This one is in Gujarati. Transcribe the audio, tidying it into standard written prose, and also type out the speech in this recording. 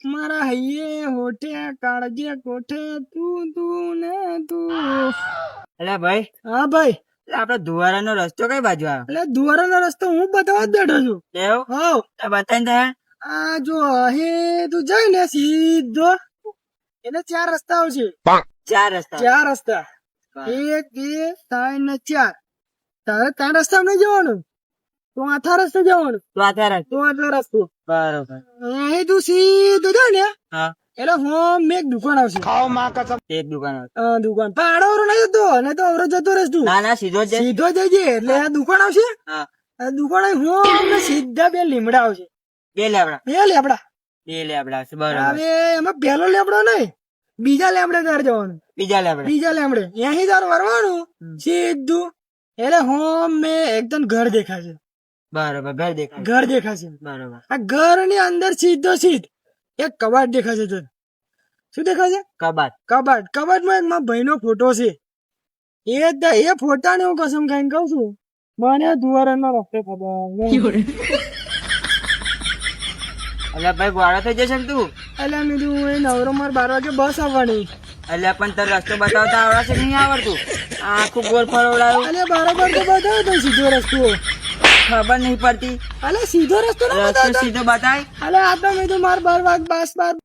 મારા હૈયે હોઠે કાળજે કોઠે તું ને તું. એટલે ભાઈ હા ભાઈ, આપડે ધુવારાનો રસ્તો કઈ બાજુ આવે? એટલે દુવારાનો રસ્તો હું બતાવવા જ બેઠો છું. એવું હાવ બતાવી દે. આ જો અહીં તું જાય ને સીધો, એને 4 રસ્તા આવશે. 4 રસ્તા. 4 રસ્તા, 1 2 3 ને 4. તારે 3 રસ્તા નહીં જવાનું, તો આથા રસ્તે જવાનું. તો આ તારા તો આટલો રસ્તો બરોબર. અહીં તું સીધો જાય ને હા એટલે હોમ એક દુકાન આવશે. એક દુકાન આવે. દુકાન પાડો નહીં જતો, નહીં તો અવરો જતો રહેશ તું. ના ના સીધો જ જાય. સીધો જજે એટલે આ દુકાન આવશે. હા આ દુકાન હોમ ને સીધા 2 લીમડા આવશે. બે લેબડા. બે લેબડા. આવશે બરોબર. હવે એમાં પહેલો લેબડો નહીં, બીજા લેબડે તારે જવાનું. બીજા લેબડા. બીજા લેબડે અહીં તારે વરવાનું સીધું એટલે હોમ મેં એકદમ ઘર દેખાશે. બરોબર ઘર દેખાય. ઘર દેખાશે. બરોબર. આ ઘર ની અંદર સીધો સીધ એક કબાટ દેખાશે. તને શું દેખાશે? કબાટ. કબાટમાં એક મારા ભાઈનો ફોટો છે. એ ફોટાને હું કસમ ખાઈને કઉ છું, મને દુવારાનો રસ્તો ખબર નહીં. એટલે ભાઈ ગોળો થઈ જશે ને તું. એટલે મેં કીધું એ નવરો માર 12 વાગે બસ આવવાની. એટલે પણ તાર રસ્તો બતાવતા આવડશે કે નહીં આવડતું? આખું ગોળ ફરવડાયું. એટલે બરાબર તો બતાવ્યો તો સીધો રસ્તો. ખબર નહીં પડતી. એટલે સીધો રસ્તો ના રસ્તો બતાવતો. સીધો બતાય. એટલે આ તો મેં કીધું માર 12 વાગ બસ 12